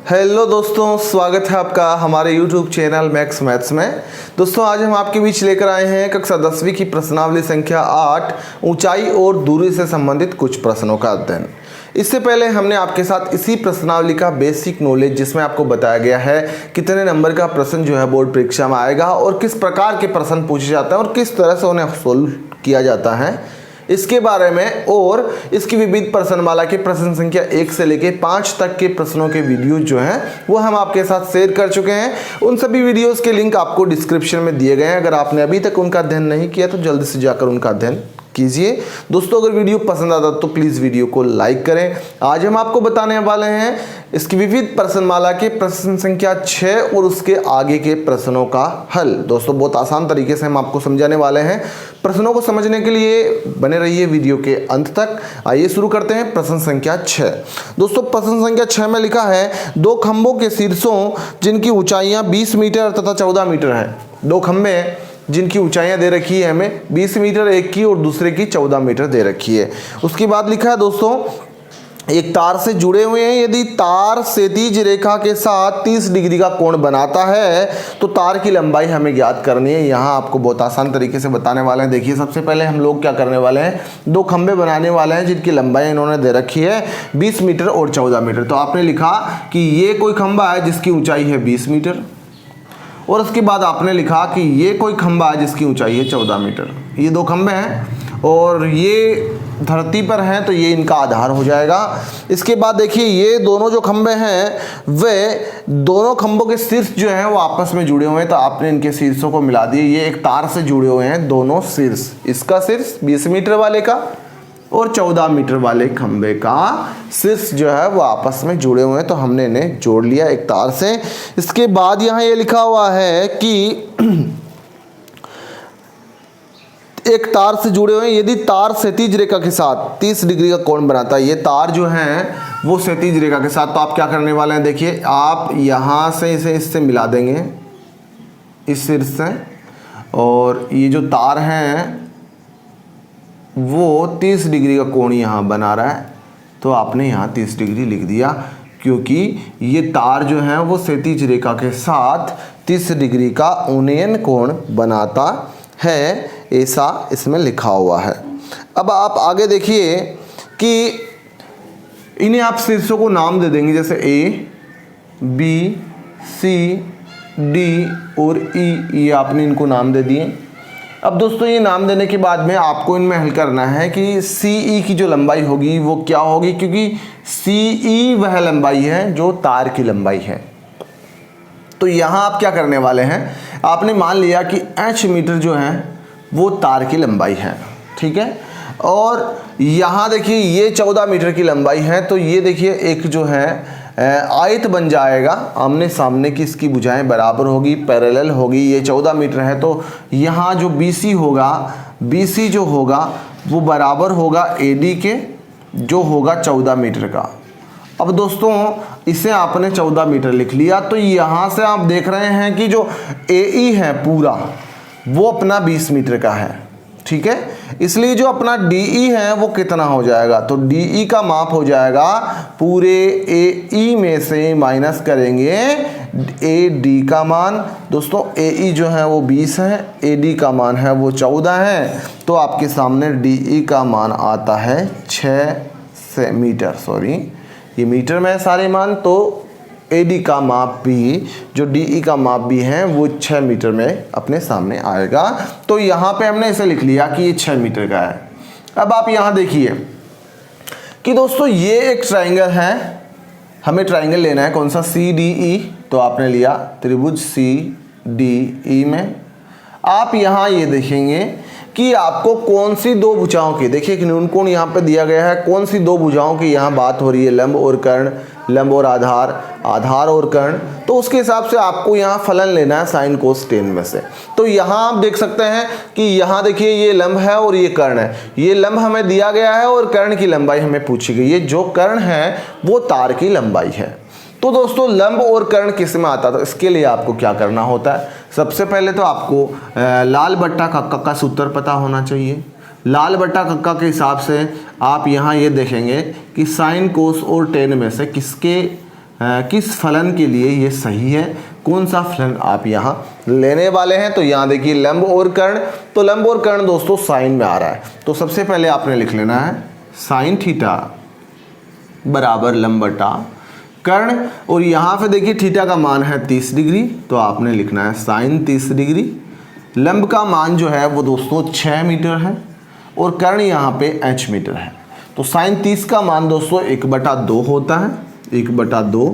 Hello दोस्तों, स्वागत है आपका हमारे YouTube चैनल मैक्स मैथ्स में। दोस्तों आज हम आपके बीच लेकर आए हैं कक्षा 10वीं की प्रश्नावली संख्या 8 ऊंचाई और दूरी से संबंधित कुछ प्रश्नों का अध्ययन। इससे पहले हमने आपके साथ इसी प्रश्नावली का बेसिक नॉलेज, जिसमें आपको बताया गया है कितने नंबर का प्रश्न जो है बोर्ड परीक्षा में आएगा और किस प्रकार के प्रश्न पूछे जाते हैं और किस तरह से उन्हें सोल्व किया जाता है, इसके बारे में और इसकी विविध प्रश्नमाला के प्रश्न संख्या 1 से लेकर 5 तक के प्रश्नों के वीडियो जो हैं वो हम आपके साथ शेयर कर चुके हैं। उन सभी वीडियोस के लिंक आपको डिस्क्रिप्शन में दिए गए हैं। अगर आपने अभी तक उनका अध्ययन नहीं किया तो जल्दी से जाकर उनका अध्ययन कीजिए। दोस्तों अगर वीडियो पसंद आता तो प्लीज़ वीडियो को लाइक करें। आज हम आपको बताने वाले हैं इसकी विविध प्रश्नमाला के प्रश्न संख्या 6 और उसके आगे के प्रश्नों का हल। दोस्तों बहुत आसान तरीके से हम आपको समझाने वाले हैं। प्रश्नों को समझने के लिए बने रहिए वीडियो के अंत तक। आइए शुरू करते हैं प्रश्न संख्या 6। दोस्तों प्रश्न संख्या 6 में लिखा है, दो खंभों के शीर्षों जिनकी ऊंचाइयां 20 मीटर तथा 14 मीटर हैं। दो खंभे जिनकी ऊंचाइयां दे रखी है हमें 20 मीटर एक की और दूसरे की 14 मीटर दे रखी है। उसके बाद लिखा है दोस्तों, एक तार से जुड़े हुए हैं। यदि तार क्षैतिज रेखा के साथ 30 डिग्री का कोण बनाता है तो तार की लंबाई हमें ज्ञात करनी है। यहाँ आपको बहुत आसान तरीके से बताने वाले हैं। देखिए सबसे पहले हम लोग क्या करने वाले हैं, दो खंभे बनाने वाले हैं जिनकी लंबाई इन्होंने दे रखी है 20 मीटर और 14 मीटर। तो आपने लिखा कि ये कोई खंभा है जिसकी ऊंचाई है 20 मीटर और उसके बाद आपने लिखा कि ये कोई खंभा है जिसकी ऊंचाई है 14 मीटर। ये दो खंभे हैं और ये धरती पर हैं तो ये इनका आधार हो जाएगा। इसके बाद देखिए ये दोनों जो खंभे हैं वे दोनों खंभों के शीर्ष जो हैं वो आपस में जुड़े हुए हैं, तो आपने इनके शीर्षों को मिला दिए। ये एक तार से जुड़े हुए हैं दोनों शीर्ष, इसका शीर्ष 20 मीटर वाले का और 14 मीटर वाले खंभे का शीर्ष जो है वो आपस में जुड़े हुए हैं, तो हमने इन्हें जोड़ लिया एक तार से। इसके बाद यहाँ ये लिखा हुआ है कि एक तार से जुड़े हुए हैं। यदि तार क्षैतिज रेखा के साथ 30 डिग्री का कोण बनाता है, ये तार जो है वो क्षैतिज रेखा के साथ, तो आप क्या करने वाले हैं, देखिए आप यहाँ से इसे इससे मिला देंगे इस शीर्ष से, और ये जो तार हैं वो 30 डिग्री का कोण यहाँ बना रहा है, तो आपने यहाँ 30 डिग्री लिख दिया क्योंकि ये तार जो है वो क्षैतिज रेखा के साथ 30 डिग्री का उन्नयन कोण बनाता है, ऐसा इसमें लिखा हुआ है। अब आप आगे देखिए कि इन्हें आप शीर्षों को नाम दे देंगे, जैसे ए, बी, सी, डी और ई, ये आपने इनको नाम दे दिए। अब दोस्तों ये नाम देने के बाद में आपको इनमें हल करना है कि सी ई की जो लंबाई होगी वो क्या होगी, क्योंकि सी ई वह लंबाई है जो तार की लंबाई है। तो यहाँ आप क्या करने वाले हैं, आपने मान लिया कि h मीटर जो है वो तार की लंबाई है, ठीक है। और यहाँ देखिए ये 14 मीटर की लंबाई है, तो ये देखिए एक जो है आयत बन जाएगा, आमने सामने की इसकी भुजाएं बराबर होगी, पैरेलल होगी। ये 14 मीटर है तो यहाँ जो BC होगा, BC जो होगा वो बराबर होगा AD के, जो होगा 14 मीटर का। अब दोस्तों इसे आपने 14 मीटर लिख लिया, तो यहाँ से आप देख रहे हैं कि जो AE है पूरा वो अपना 20 मीटर का है, ठीक है। इसलिए जो अपना DE है वो कितना हो जाएगा, तो DE का माप हो जाएगा पूरे AE में से माइनस करेंगे AD का मान। दोस्तों AE जो है वो 20 है, AD का मान है वो 14 है, तो आपके सामने DE का मान आता है 6 मीटर, सॉरी ये मीटर में है सारे मान, तो AD का माप भी, जो DE का माप भी है वो 6 मीटर में अपने सामने आएगा। तो यहाँ पे हमने इसे लिख लिया कि ये 6 मीटर का है। अब आप यहाँ देखिए कि दोस्तों ये एक ट्राइंगल है, हमें ट्राइंगल लेना है कौन सा, CDE। तो आपने लिया त्रिभुज CDE में। आप यहाँ ये देखेंगे कि आपको कौन सी दो भुजाओं की, देखिए न्यून कोण यहाँ पे दिया गया है, कौन सी दो भुजाओं की यहाँ बात हो रही है, लंब और कर्ण, लंब और आधार, आधार और कर्ण। तो उसके हिसाब से आपको यहाँ फलन लेना है साइन कोस टेन में से। तो यहाँ आप देख सकते हैं कि यहाँ देखिए ये लंब है और ये कर्ण है। ये लंब हमें दिया गया है और कर्ण की लंबाई हमें पूछी गई है। जो कर्ण है वो तार की लंबाई है। तो दोस्तों लंब और कर्ण किस में आता है, तो इसके लिए आपको क्या करना होता है, सबसे पहले तो आपको लाल बट्टा कक्का का सूत्र पता होना चाहिए। लाल बट्टा कक्का के हिसाब से आप यहाँ ये देखेंगे कि साइन कोस और टेन में से किस फलन के लिए ये सही है, कौन सा फलन आप यहाँ लेने वाले हैं। तो यहाँ देखिए लंब और कर्ण, तो लंब और कर्ण दोस्तों साइन में आ रहा है, तो सबसे पहले आपने लिख लेना है साइन थीटा बराबर लंब बटा कर्ण, और यहाँ पे देखिए थीटा का मान है 30 डिग्री, तो आपने लिखना है साइन 30 डिग्री। लंब का मान जो है वो दोस्तों 6 मीटर है और कर्ण यहाँ पे h मीटर है, तो साइन 30 का मान दोस्तों 1/2 होता है, 1/2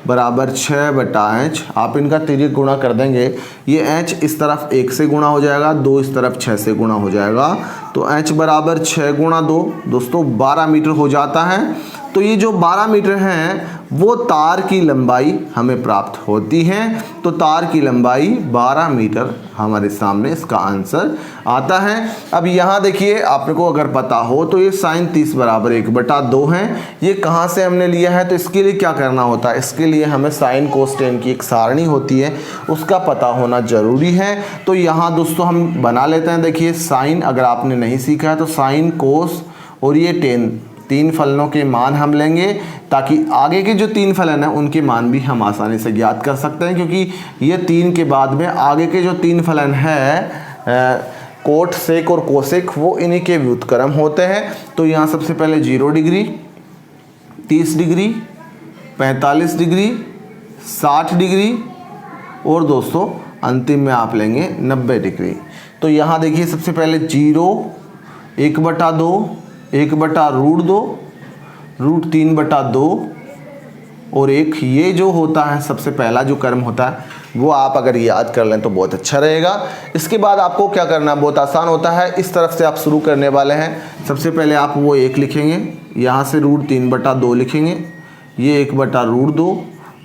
बराबर 6/h। आप इनका तिर्यक गुणा कर देंगे, ये h इस तरफ 1 से गुणा हो जाएगा, 2 इस तरफ 6 से गुणा हो जाएगा, तो h बराबर 6 × 2 दोस्तों 12 मीटर हो जाता है। तो ये जो 12 मीटर हैं वो तार की लंबाई हमें प्राप्त होती है, तो तार की लंबाई 12 मीटर हमारे सामने इसका आंसर आता है। अब यहाँ देखिए आपको अगर पता हो तो ये साइन 30 बराबर 1/2 है, ये कहाँ से हमने लिया है, तो इसके लिए क्या करना होता है, इसके लिए हमें साइन कोस टेन की एक सारणी होती है उसका पता होना ज़रूरी है। तो यहाँ दोस्तों हम बना लेते हैं, देखिए साइन अगर आपने नहीं सीखा है तो साइन कोस और ये टेन, तीन फलनों के मान हम लेंगे ताकि आगे के जो 3 फलन हैं उनके मान भी हम आसानी से ज्ञात कर सकते हैं, क्योंकि ये 3 के बाद में आगे के जो 3 फलन हैं कोट सेक और कोसेक वो इन्हीं के व्युत्क्रम होते हैं। तो यहाँ सबसे पहले 0 डिग्री, 30 डिग्री, 45 डिग्री, 60 डिग्री और दोस्तों अंतिम में आप लेंगे 90 डिग्री। तो यहाँ देखिए सबसे पहले 0, 1/2, 1/√2, √3/2 और 1, ये जो होता है सबसे पहला जो कर्म होता है वो आप अगर याद कर लें तो बहुत अच्छा रहेगा। इसके बाद आपको क्या करना है, बहुत आसान होता है, इस तरफ से आप शुरू करने वाले हैं। सबसे पहले आप वो 1 लिखेंगे, यहाँ से √3/2 लिखेंगे, ये 1/√2,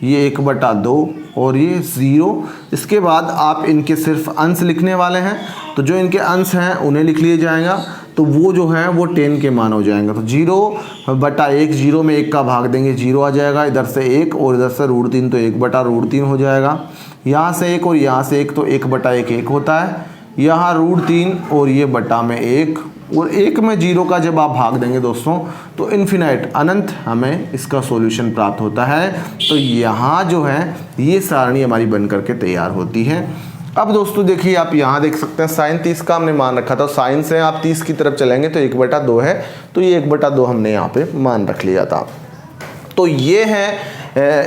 ये 1/2 और ये 0। इसके बाद आप इनके सिर्फ अंश लिखने वाले हैं, तो जो इनके अंश हैं उन्हें लिख लिया जाएगा, तो वो जो है वो 10 के मान हो जाएंगे। तो 0/1, 0 में 1 का भाग देंगे 0 आ जाएगा, इधर से 1 और इधर से √3, तो 1/√3 हो जाएगा। यहाँ से 1 और यहाँ से 1, तो 1/1 1 होता है, यहाँ √3 और ये बटा में 1 और 1 में 0 का जब आप भाग देंगे दोस्तों तो इन्फिनाइट अनंत हमें इसका सॉल्यूशन प्राप्त होता है। तो यहाँ जो है ये सारणी हमारी बन करके तैयार होती है। अब दोस्तों देखिए आप यहाँ देख सकते हैं साइन 30 का हमने मान रखा था, साइन से आप 30 की तरफ चलेंगे तो 1/2 है, तो ये 1/2 हमने यहाँ पे मान रख लिया था। तो ये है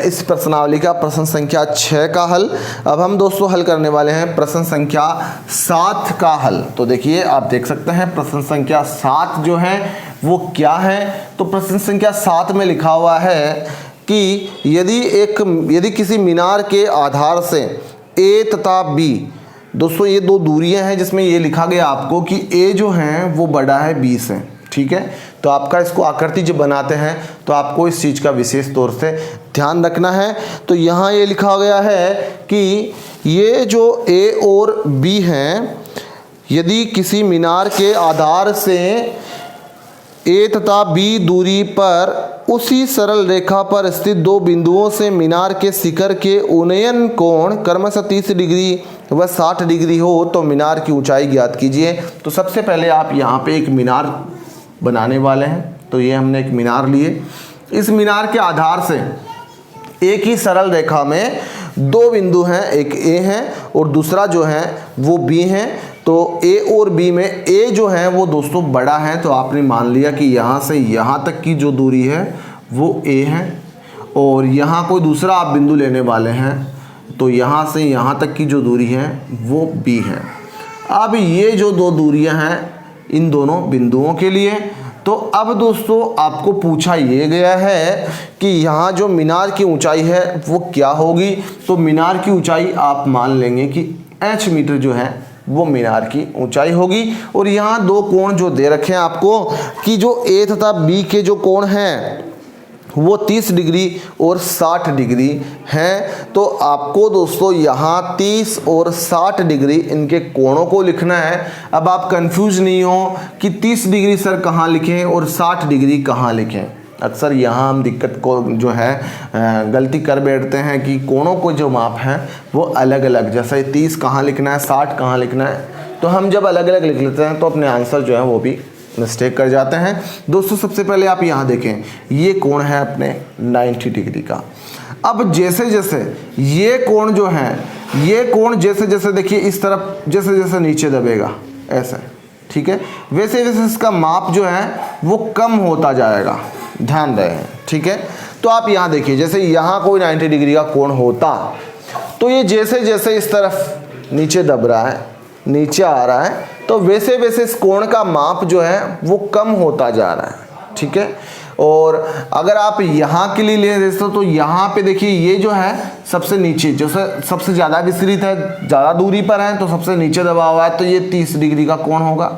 इस प्रश्नावली का प्रश्न संख्या 6 का हल। अब हम दोस्तों हल करने वाले हैं प्रश्न संख्या 7 का हल। तो देखिए आप देख सकते हैं प्रश्न संख्या 7 जो है वो क्या है। तो प्रश्न संख्या 7 में लिखा हुआ है कि यदि किसी मीनार के आधार से ए तथा बी, दोस्तों ये दो दूरियां हैं जिसमें ये लिखा गया आपको कि ए जो है वो बड़ा है बी से, ठीक है। तो आपका इसको आकृति जब बनाते हैं तो आपको इस चीज़ का विशेष तौर से ध्यान रखना है। तो यहाँ ये लिखा गया है कि ये जो ए और बी हैं, यदि किसी मीनार के आधार से ए तथा बी दूरी पर उसी सरल रेखा पर स्थित दो बिंदुओं से मीनार के शिखर के उन्नयन कोण क्रमशः 30 डिग्री व 60 डिग्री हो तो मीनार की ऊंचाई ज्ञात कीजिए। तो सबसे पहले आप यहाँ पे एक मीनार बनाने वाले हैं। तो ये हमने एक मीनार लिए, इस मीनार के आधार से एक ही सरल रेखा में दो बिंदु हैं, एक ए है और दूसरा जो है वो बी है। तो ए और बी में ए जो है वो दोस्तों बड़ा है, तो आपने मान लिया कि यहाँ से यहाँ तक की जो दूरी है वो ए है और यहाँ कोई दूसरा आप बिंदु लेने वाले हैं तो यहाँ से यहाँ तक की जो दूरी है वो बी है। अब ये जो दो दूरियां हैं इन दोनों बिंदुओं के लिए, तो अब दोस्तों आपको पूछा ये गया है कि यहाँ जो मीनार की ऊंचाई है वो क्या होगी। तो मीनार की ऊंचाई आप मान लेंगे कि h मीटर जो है वो मीनार की ऊंचाई होगी। और यहाँ दो कोण जो दे रखे हैं आपको कि जो ए तथा बी के जो कोण हैं वो 30 डिग्री और 60 डिग्री हैं। तो आपको दोस्तों यहाँ 30 और 60 डिग्री इनके कोणों को लिखना है। अब आप कंफ्यूज नहीं हो कि 30 डिग्री सर कहाँ लिखें और 60 डिग्री कहाँ लिखें। अक्सर यहाँ हम दिक्कत को जो है गलती कर बैठते हैं कि कोणों को जो माप हैं वो अलग अलग, जैसे 30 कहाँ लिखना है 60 कहाँ लिखना है, तो हम जब अलग अलग लिख लेते हैं तो अपने आंसर जो है वो भी मिस्टेक कर जाते हैं। दोस्तों सबसे पहले आप यहाँ देखें, ये कोण है अपने 90 डिग्री का। अब जैसे जैसे ये कोण जो है, ये कोण जैसे जैसे देखिए इस तरफ जैसे जैसे नीचे दबेगा ऐसे, ठीक है, वैसे वैसे इसका माप जो है वो कम होता जाएगा, ध्यान रहे, ठीक है। तो आप यहाँ देखिए, जैसे यहाँ कोई 90 डिग्री का कोण होता तो ये जैसे जैसे इस तरफ नीचे दब रहा है, नीचे आ रहा है, तो वैसे वैसे इस कोण का माप जो है वो कम होता जा रहा है, ठीक है। और अगर आप यहाँ के लिए ले दोस्तों तो यहाँ पे देखिए ये जो है सबसे नीचे, जो सबसे ज़्यादा विस्तृत है, ज़्यादा दूरी पर है, तो सबसे नीचे दबा हुआ है, तो ये 30 डिग्री का कोण होगा।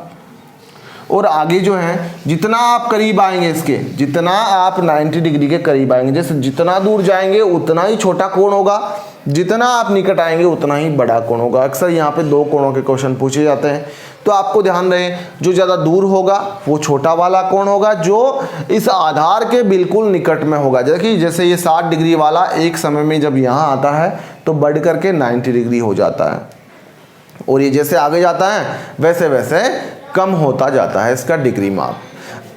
और आगे जो है जितना आप करीब आएंगे इसके, जितना आप 90 डिग्री के करीब आएंगे, जैसे जितना दूर जाएंगे उतना ही छोटा कोण होगा, जितना आप निकट आएंगे उतना ही बड़ा कोण होगा। अक्सर यहाँ पे 2 कोणों के क्वेश्चन पूछे जाते हैं, तो आपको ध्यान रहे जो ज़्यादा दूर होगा वो छोटा वाला कोण होगा, जो इस आधार के बिल्कुल निकट में होगा। देखिए जैसे ये 60 डिग्री वाला एक समय में जब यहाँ आता है तो बढ़ करके 90 डिग्री हो जाता है, और ये जैसे आगे जाता है वैसे वैसे कम होता जाता है इसका डिग्री माप।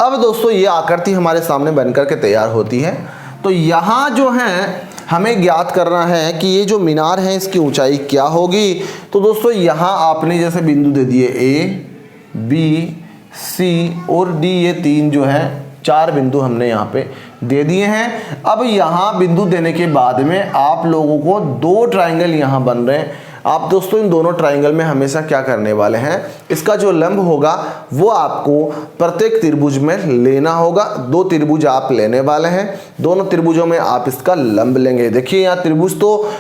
अब दोस्तों ये आकृति हमारे सामने बनकर के तैयार होती है। तो यहाँ जो है हमें ज्ञात करना है कि ये जो मीनार है इसकी ऊंचाई क्या होगी। तो दोस्तों यहाँ आपने जैसे बिंदु दे दिए A, B, C और D, ये 3 जो है 4 बिंदु हमने यहाँ पे दे दिए हैं। अब यहाँ बिंदु देने के बाद में आप लोगों को 2 ट्राइंगल यहाँ बन रहे हैं। आप दोस्तों इन दोनों ट्राइंगल में हमेशा क्या करने वाले हैं, इसका जो लंब होगा वो आपको प्रत्येक त्रिभुज में लेना होगा। 2 त्रिभुज आप लेने वाले हैं, दोनों त्रिभुजों में आप इसका लंब लेंगे। देखिए यहाँ त्रिभुज तो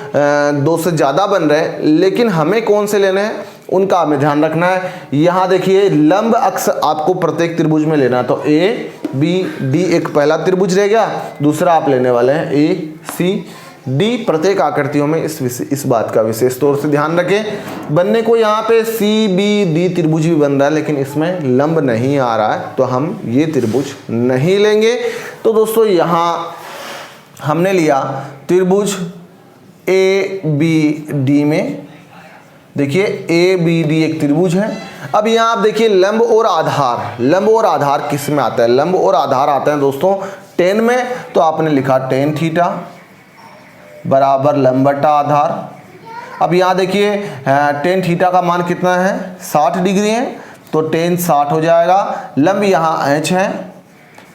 2 से ज़्यादा बन रहे हैं, लेकिन हमें कौन से लेने हैं उनका हमें ध्यान रखना है। यहाँ देखिए लंब अक्ष आपको प्रत्येक त्रिभुज में लेना है, तो A, B, D एक पहला त्रिभुज रह गया, दूसरा आप लेने वाले हैं A, C, D। प्रत्येक आकृतियों में इस बात का विशेष तौर से ध्यान रखें। बनने को यहाँ पे C, B, D त्रिभुज भी बन रहा है, लेकिन इसमें लंब नहीं आ रहा है, तो हम ये त्रिभुज नहीं लेंगे। तो दोस्तों यहाँ हमने लिया त्रिभुज A, B, D में, देखिए A, B, D एक त्रिभुज है। अब यहाँ आप देखिए लंब और आधार, लंब और आधार किस में आता है, लंब और आधार आते हैं दोस्तों tan में, तो आपने लिखा tan थीटा बराबर लंब बटा आधार। अब यहाँ देखिए tan थीटा का मान कितना है, 60 डिग्री है, तो tan 60 हो जाएगा। लंब यहाँ h है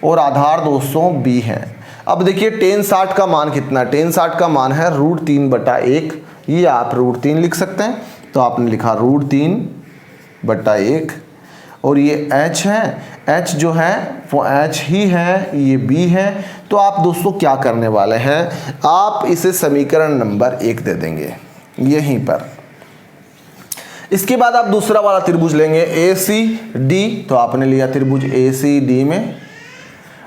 और आधार दोस्तों b है। अब देखिए tan 60 का मान कितना है, tan 60 का मान है √3/1, ये आप √3 लिख सकते हैं, तो आपने लिखा √3/1। और ये h है, h जो है वो h ही है, ये b है। तो आप दोस्तों क्या करने वाले हैं, आप इसे समीकरण नंबर 1 दे देंगे यहीं पर। इसके बाद आप दूसरा वाला त्रिभुज लेंगे ACD, तो आपने लिया त्रिभुज ACD में,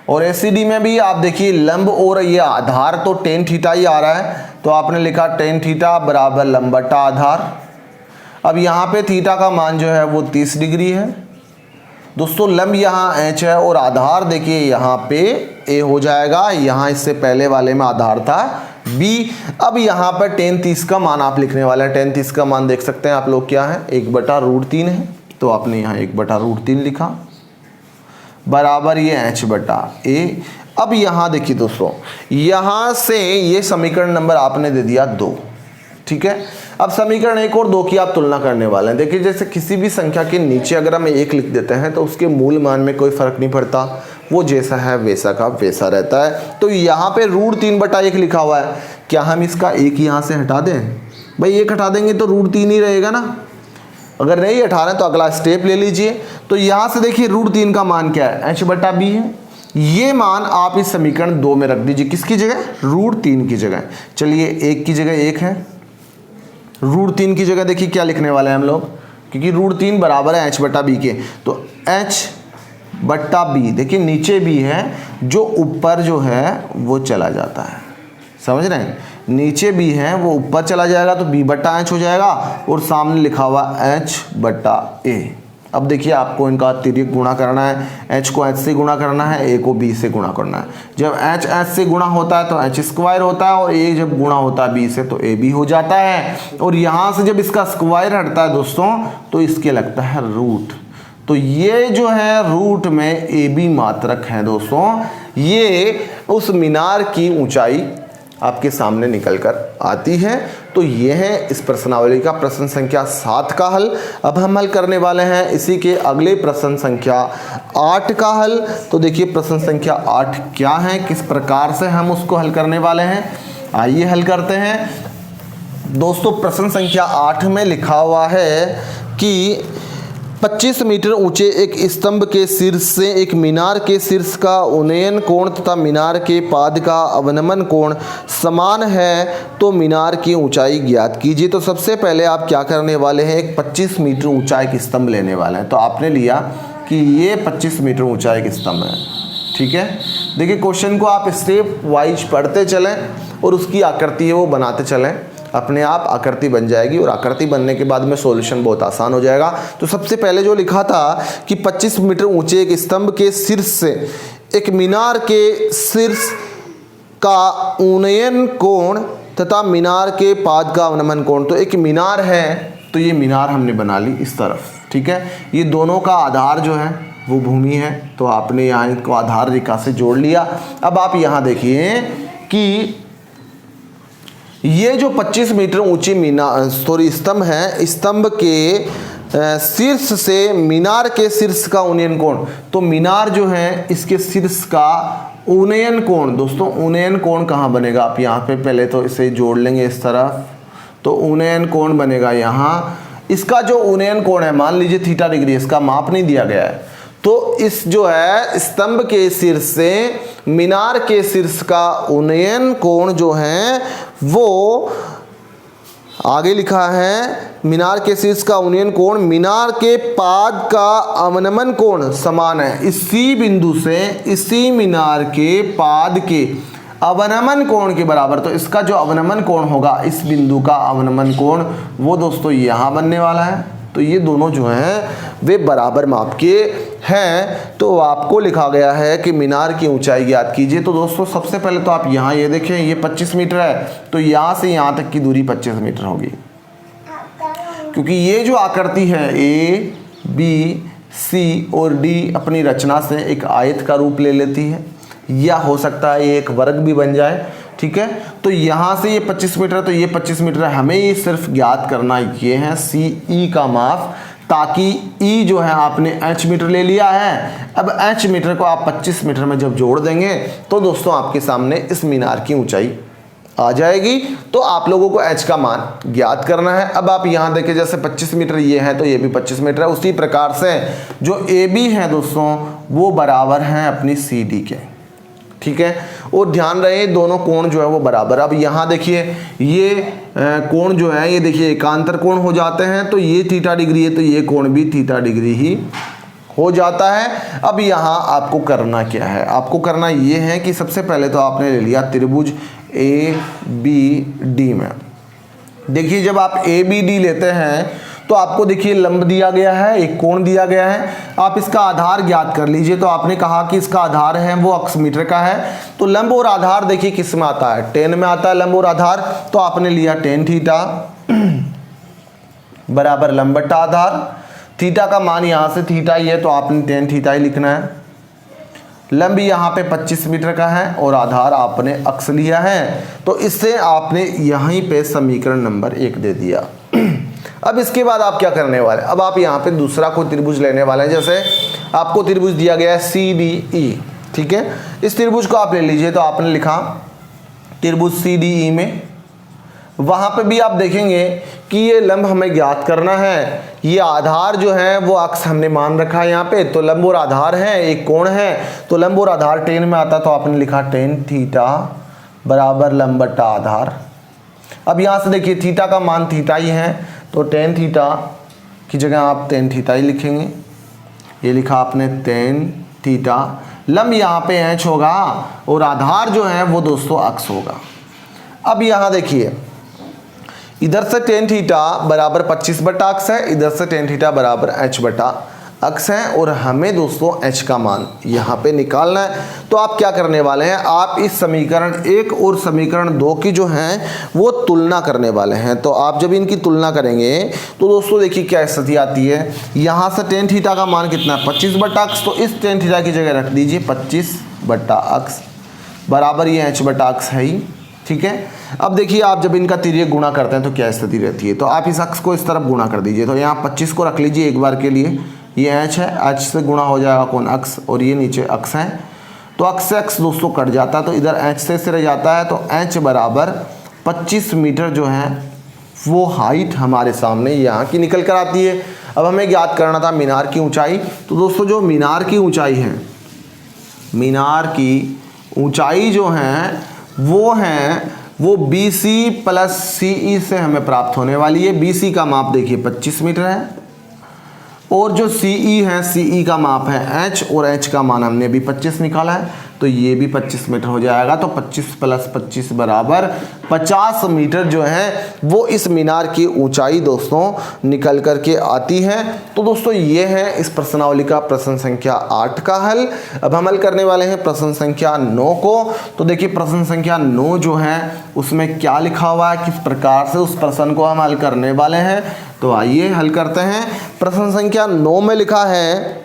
और ACD में भी आप देखिए लंब और ये आधार तो tan थीटा ही आ रहा है, तो आपने लिखा tan थीटा बराबर लंब बटा आधार। अब यहाँ पे थीटा का मान जो है वो 30 डिग्री है दोस्तों। लंब यहाँ h है और आधार देखिए यहाँ पे a हो जाएगा, यहाँ इससे पहले वाले में आधार था b। अब यहाँ पर tan 30 का मान आप लिखने वाले हैं। tan 30 का मान देख सकते हैं आप लोग क्या है, 1/√3 है, तो आपने यहाँ 1/√3 लिखा बराबर ये h/a। अब यहाँ देखिए दोस्तों, यहाँ से ये समीकरण नंबर आपने दे दिया 2, ठीक है। अब समीकरण 1 और 2 की आप तुलना करने वाले हैं। देखिए जैसे किसी भी संख्या के नीचे अगर हम 1 लिख देते हैं तो उसके मूल मान में कोई फर्क नहीं पड़ता, वो जैसा है वैसा का वैसा रहता है। तो यहाँ पे √3/1 लिखा हुआ है, क्या हम इसका 1 यहाँ से हटा दें? भाई 1 हटा देंगे तो √3 ही रहेगा ना। अगर नहीं हटा रहे तो अगला स्टेप ले लीजिए। तो यहाँ से देखिए √3 का मान क्या है, h/b है। ये मान आप इस समीकरण 2 में रख दीजिए, किसकी जगह, √3 की जगह। चलिए 1 की जगह 1 है, √3 की जगह देखिए क्या लिखने वाले हैं हम लोग, क्योंकि √3 बराबर है h/b के, तो h/b। देखिए नीचे b है, जो ऊपर जो है वो चला जाता है, समझ रहे हैं, नीचे b है वो ऊपर चला जाएगा तो b/h हो जाएगा, और सामने लिखा हुआ h/a। अब देखिए आपको इनका अतिरिक्त गुणा करना है, h को h से गुणा करना है, a को b से गुणा करना है। जब h से गुणा होता है तो h² होता है, और a जब गुणा होता है b से तो ab हो जाता है। और यहाँ से जब इसका स्क्वायर हटता है दोस्तों तो इसके लगता है रूट। तो ये जो है रूट में AB मात्रक है दोस्तों, ये उस मीनार की ऊंचाई आपके सामने निकल कर आती है। तो ये है इस प्रश्नावली का प्रश्न संख्या 7 का हल। अब हम हल करने वाले हैं इसी के अगले प्रश्न संख्या 8 का हल। तो देखिए प्रश्न संख्या 8 क्या है, किस प्रकार से हम उसको हल करने वाले हैं, आइए हल करते हैं दोस्तों। प्रश्न संख्या 8 में लिखा हुआ है कि 25 मीटर ऊंचे एक स्तंभ के शीर्ष से एक मीनार के शीर्ष का उन्नयन कोण तथा मीनार के पाद का अवनमन कोण समान है, तो मीनार की ऊंचाई ज्ञात कीजिए। तो सबसे पहले आप क्या करने वाले हैं, एक 25 मीटर ऊंचा एक स्तंभ लेने वाले हैं। तो आपने लिया कि ये 25 मीटर ऊंचा एक स्तंभ है, ठीक है। देखिए क्वेश्चन को आप स्टेप वाइज पढ़ते चलें और उसकी आकृति है वो बनाते चलें, अपने आप आकृति बन जाएगी और आकृति बनने के बाद में सॉल्यूशन बहुत आसान हो जाएगा। तो सबसे पहले जो लिखा था कि 25 मीटर ऊंचे एक स्तंभ के शीर्ष से एक मीनार के शीर्ष का उन्नयन कोण तथा मीनार के पाद का अवनमन कोण। तो एक मीनार है, तो ये मीनार हमने बना ली इस तरफ, ठीक है। ये दोनों का आधार जो है वो भूमि है, तो आपने यहाँ इनको आधार रेखा से जोड़ लिया। अब आप यहाँ देखिए कि ये जो 25 मीटर ऊंची स्तंभ है, स्तंभ के शीर्ष से मीनार के शीर्ष का उन्नयन कोण, तो मीनार जो है इसके शीर्ष का उन्नयन कोण, दोस्तों उन्नयन कोण कहाँ बनेगा, आप यहाँ पे पहले तो इसे जोड़ लेंगे इस तरफ, तो उन्नयन कोण बनेगा यहाँ। इसका जो उन्नयन कोण है मान लीजिए थीटा डिग्री, इसका माप नहीं दिया गया है, तो इस जो है स्तंभ के शीर्ष से मीनार के शीर्ष का उन्नयन कोण जो है वो आगे लिखा है, मीनार के शीर्ष का उन्नयन कोण मीनार के पाद का अवनमन कोण समान है। इसी बिंदु से इसी मीनार के पाद के अवनमन कोण के बराबर, तो इसका जो अवनमन कोण होगा इस बिंदु का अवनमन कोण वो दोस्तों यहाँ बनने वाला है। तो ये दोनों जो हैं वे बराबर माप के हैं। तो आपको लिखा गया है कि मीनार की ऊंचाई ज्ञात कीजिए। तो दोस्तों सबसे पहले तो आप यहाँ ये देखें, ये 25 मीटर है, तो यहाँ से यहाँ तक की दूरी 25 मीटर होगी, क्योंकि ये जो आकृति है A, B, C और D अपनी रचना से एक आयत का रूप ले लेती है, या हो सकता है ये एक वर्ग भी बन जाए, ठीक है। तो यहाँ से ये 25 मीटर, तो ये 25 मीटर है, हमें ये सिर्फ ज्ञात करना ये है CE का माप, ताकि E जो है आपने H मीटर ले लिया है। अब H मीटर को आप 25 मीटर में जब जोड़ देंगे तो दोस्तों आपके सामने इस मीनार की ऊंचाई आ जाएगी। तो आप लोगों को H का मान ज्ञात करना है। अब आप यहाँ देखिए जैसे 25 मीटर ये है तो ये भी 25 मीटर है, उसी प्रकार से जो AB है दोस्तों वो बराबर हैं अपनी CD के, ठीक है। और ध्यान रहे दोनों कोण जो है वो बराबर। अब यहाँ देखिए ये कोण जो है ये देखिए एकांतर कोण हो जाते हैं, तो ये थीटा डिग्री है तो ये कोण भी थीटा डिग्री ही हो जाता है। अब यहाँ आपको करना क्या है, आपको करना ये है कि सबसे पहले तो आपने ले लिया त्रिभुज ABD में। देखिए जब आप ABD लेते हैं तो आपको देखिए लंब दिया गया है, एक कोण दिया गया है, आप इसका आधार ज्ञात कर लीजिए। तो आपने कहा कि इसका आधार है वो अक्ष मीटर का है, तो लंब और आधार देखिए किस में आता है, टेन में आता है लंब और आधार। तो आपने लिया टेन थीटा बराबर लंब बटा आधार, थीटा का मान यहाँ से थीटा ही है तो आपने टेन थीटा ही लिखना है। लंब यहाँ पे 25 मीटर का है और आधार आपने अक्ष लिया है, तो इससे आपने यहीं पे समीकरण नंबर 1 दे दिया। अब इसके बाद आप क्या करने वाले, अब आप यहाँ पे दूसरा कोई त्रिभुज लेने वाले हैं। जैसे आपको त्रिभुज दिया गया है CDE, ठीक है, इस त्रिभुज को आप ले लीजिए। तो आपने लिखा त्रिभुज CDE में, वहाँ पे भी आप देखेंगे कि ये लंब हमें ज्ञात करना है, ये आधार जो है वो अक्ष हमने मान रखा है यहाँ पे, तो लंब और आधार है, एक कोण है, तो लंब और आधार टेन में आता, तो आपने लिखा टेन थीटा बराबर लंब बटा आधार। अब यहाँ से देखिए थीटा का मान थीटा ही है, तो टेन थीटा की जगह आप टेन थीटा ही लिखेंगे। ये लिखा आपने टेन थीटा, लंब यहाँ पे एच होगा और आधार जो है वो दोस्तों अक्ष होगा। अब यहाँ देखिए इधर से टेन थीटा बराबर 25 बटा अक्ष है, इधर से टेन थीटा बराबर एच बटा अक्स है और हमें दोस्तों एच का मान यहाँ पे निकालना है। तो आप क्या करने वाले हैं, आप इस समीकरण 1 और समीकरण 2 की जो है वो तुलना करने वाले हैं। तो आप जब इनकी तुलना करेंगे तो दोस्तों देखिए क्या स्थिति आती है। यहाँ से टेन थीटा का मान कितना है 25 बटा अक्स, तो इस टेन थीटा की जगह रख दीजिए 25 बटा अक्स बराबर ये एच बटा अक्स है ही, ठीक है। अब देखिए आप जब इनका तिर्यक गुणा करते हैं तो क्या स्थिति रहती है। तो आप इस अक्स को इस तरफ गुणा कर दीजिए। तो यहाँ 25 को रख लीजिए एक बार के लिए, ये एच है, एच से गुणा हो जाएगा कौन अक्स, और ये नीचे अक्स है। तो अक्स से अक्स दोस्तों कट जाता है तो इधर एच से रह जाता है। तो एच बराबर 25 मीटर जो है वो हाइट हमारे सामने यहाँ की निकल कर आती है। अब हमें ज्ञात करना था मीनार की ऊंचाई। तो दोस्तों जो मीनार की ऊंचाई है, मीनार की ऊंचाई जो है वो BC प्लस CE से हमें प्राप्त होने वाली है। BC का माप देखिए 25 मीटर है और जो CE है, CE का माप है H और H का मान हमने अभी 25 निकाला है, तो ये भी 25 मीटर हो जाएगा। तो 25 प्लस 25 बराबर 50 मीटर जो है वो इस मीनार की ऊंचाई दोस्तों निकल करके आती है। तो दोस्तों ये है इस प्रश्नावली का प्रश्न संख्या 8 का हल। अब हम हल करने वाले हैं प्रश्न संख्या 9 को। तो देखिए प्रश्न संख्या 9 जो है उसमें क्या लिखा हुआ है, किस प्रकार से उस प्रश्न को हम हल करने वाले हैं। तो आइए हल करते हैं। प्रश्न संख्या 9 में लिखा है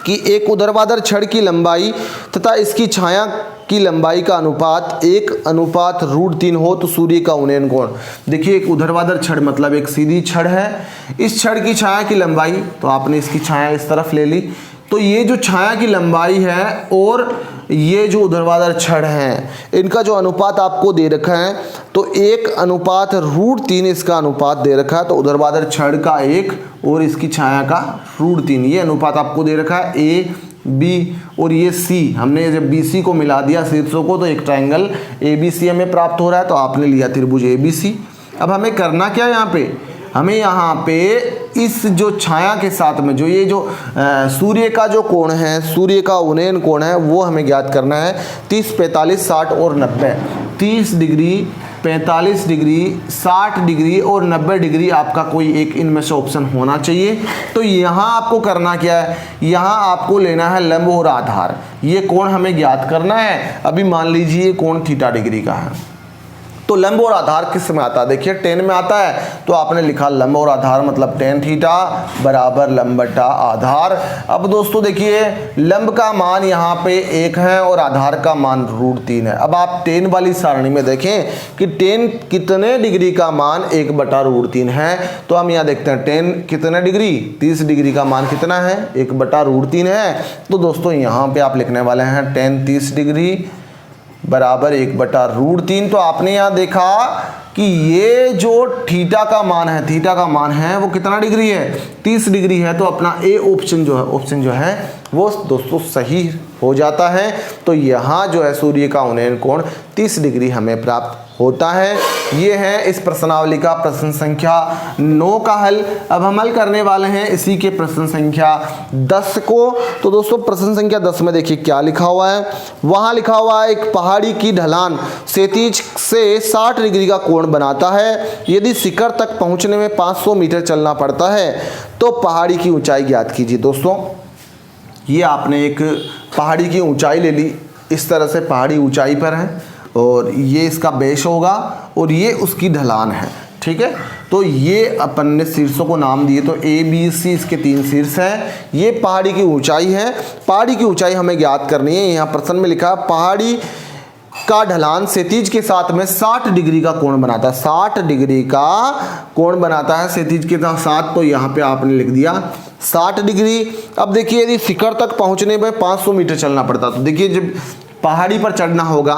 कि एक ऊर्ध्वाधर छड़ की लंबाई तथा इसकी छाया की लंबाई का अनुपात 1:√3 हो तो सूर्य का उन्नयन कोण। देखिए एक ऊर्ध्वाधर छड़ मतलब एक सीधी छड़ है, इस छड़ की छाया की लंबाई, तो आपने इसकी छाया इस तरफ ले ली, तो ये जो छाया की लंबाई है और ये जो ऊर्ध्वाधर छड़ है इनका जो अनुपात आपको दे रखा है तो 1:√3 इसका अनुपात दे रखा है। तो ऊर्ध्वाधर छड़ का 1 और इसकी छाया का √3 ये अनुपात आपको दे रखा है। A B और ये C, हमने जब BC को मिला दिया शीर्षों को तो एक ट्रायंगल ABC हमें प्राप्त हो रहा है। तो आपने लिया त्रिभुज ABC। अब हमें करना क्या है यहाँ पे, हमें यहाँ पे इस जो छाया के साथ में जो ये जो सूर्य का जो कोण है, सूर्य का उन्नयन कोण है वो हमें ज्ञात करना है। 30, 45, 60 और 90, 30 डिग्री, 45 डिग्री, 60 डिग्री और 90 डिग्री आपका कोई एक इनमें से ऑप्शन होना चाहिए। तो यहाँ आपको करना क्या है, यहाँ आपको लेना है लंब और आधार, ये कोण हमें ज्ञात करना है। अभी मान लीजिए ये कोण थीटा डिग्री का है, तो लंब और आधार किस में आता है, देखिए टेन में आता है। तो आपने लिखा लंब और आधार मतलब टेन थीटा बराबर लंब बटा आधार। अब दोस्तों देखिए लंब का मान यहाँ पे 1 है और आधार का मान √3 है। अब आप टेन वाली सारणी में देखें कि टेन कितने डिग्री का मान 1/√3 है। तो हम यहाँ देखते हैं टेन कितने डिग्री, 30 डिग्री का मान कितना है 1/√3 है। तो दोस्तों यहाँ पे आप लिखने वाले हैं टेन 30 डिग्री बराबर 1/√3। तो आपने यहाँ देखा कि ये जो थीटा का मान है, थीटा का मान है वो कितना डिग्री है 30 डिग्री है। तो अपना ए ऑप्शन जो है वो दोस्तों सही हो जाता है। तो यहाँ जो है सूर्य का उन्नयन कोण 30 डिग्री हमें प्राप्त होता है। ये है इस प्रश्नावली का प्रश्न संख्या 9 का हल। अब हम हल करने वाले हैं इसी के प्रश्न संख्या 10 को। तो दोस्तों प्रश्न संख्या 10 में देखिए क्या लिखा हुआ है, वहाँ लिखा हुआ है एक पहाड़ी की ढलान क्षैतिज से 60 डिग्री का कोण बनाता है। यदि शिखर तक पहुँचने में 500 मीटर चलना पड़ता है तो पहाड़ी की ऊंचाई ज्ञात कीजिए। दोस्तों ये आपने एक पहाड़ी की ऊंचाई ले ली, इस तरह से पहाड़ी ऊंचाई पर है और ये इसका बेस होगा और ये उसकी ढलान है, ठीक है। तो ये अपन ने शीर्षों को नाम दिए, तो ABC इसके 3 शीर्ष हैं। ये पहाड़ी की ऊंचाई है, पहाड़ी की ऊंचाई हमें ज्ञात करनी है। यहाँ प्रश्न में लिखा है पहाड़ी का ढलान क्षैतिज के साथ में 60 डिग्री का कोण बनाता है, 60 डिग्री का कोण बनाता है क्षैतिज के साथ। तो यहाँ पे आपने लिख दिया 60 डिग्री। अब देखिए यदि शिखर तक पहुँचने में 500 मीटर चलना पड़ता, तो देखिए जब पहाड़ी पर चढ़ना होगा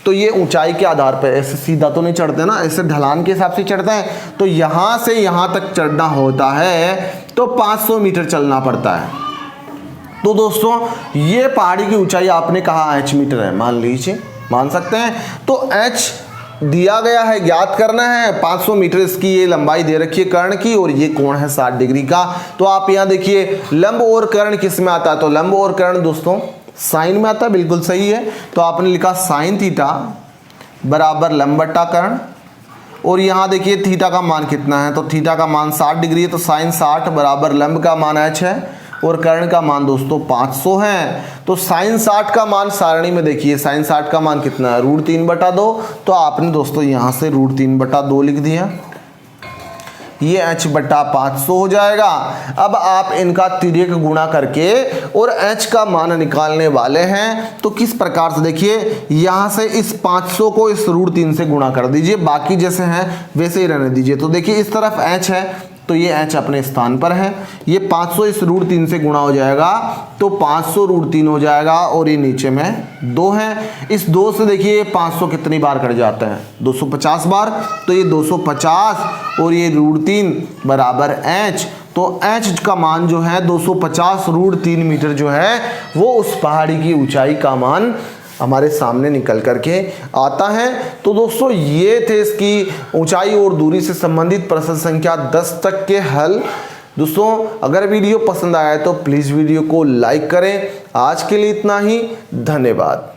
तो ये ऊंचाई के आधार पर ऐसे सीधा तो नहीं चढ़ते ना, ऐसे ढलान के हिसाब से चढ़ते हैं। तो यहाँ से यहाँ तक चढ़ना होता है तो 500 मीटर चलना पड़ता है। तो दोस्तों ये पहाड़ी की ऊंचाई आपने कहा h मीटर है, मान लीजिए, मान सकते हैं। तो h दिया गया है, ज्ञात करना है। 500 मीटर इसकी ये लंबाई दे रखी है कर्ण की और ये कोण है 60 डिग्री का। तो आप यहाँ देखिए लंब और कर्ण किस में आता है, तो लंब और कर्ण दोस्तों साइन में आता है, बिल्कुल सही है। तो आपने लिखा साइन थीटा बराबर लंब बटा कर्ण। और यहाँ देखिए थीटा का मान कितना है, तो थीटा का मान 60 डिग्री है, तो साइन 60 बराबर लंब का मान h है और कर्ण का मान दोस्तों 500 है। तो sin 60 का मान सारणी में देखिए, sin 60 का मान कितना है, √3/2। तो आपने दोस्तों यहाँ से √3/2 लिख दिया, ये h/500 हो जाएगा। अब आप इनका तिर्यक गुणा करके और h का मान निकालने वाले हैं। तो किस प्रकार से देखिए, यहाँ से इस 500 को इस √3 से गुणा कर दीजिए, बाकी जैसे हैं वैसे ही रहने दीजिए। तो देखिए इस तरफ h है तो ये h अपने स्थान पर है, ये 500 इस √3 से गुणा हो जाएगा तो 500 √3 हो जाएगा, और ये नीचे में 2 है। इस 2 से देखिए 500 कितनी बार कट जाता है, 250 बार। तो ये 250 और ये √3 बराबर h। तो h का मान जो है 250 √3 मीटर जो है वो उस पहाड़ी की ऊंचाई का मान हमारे सामने निकल करके आता है। तो दोस्तों ये थे इसकी ऊंचाई और दूरी से संबंधित प्रश्न संख्या 10 तक के हल। दोस्तों अगर वीडियो पसंद आया तो प्लीज़ वीडियो को लाइक करें। आज के लिए इतना ही, धन्यवाद।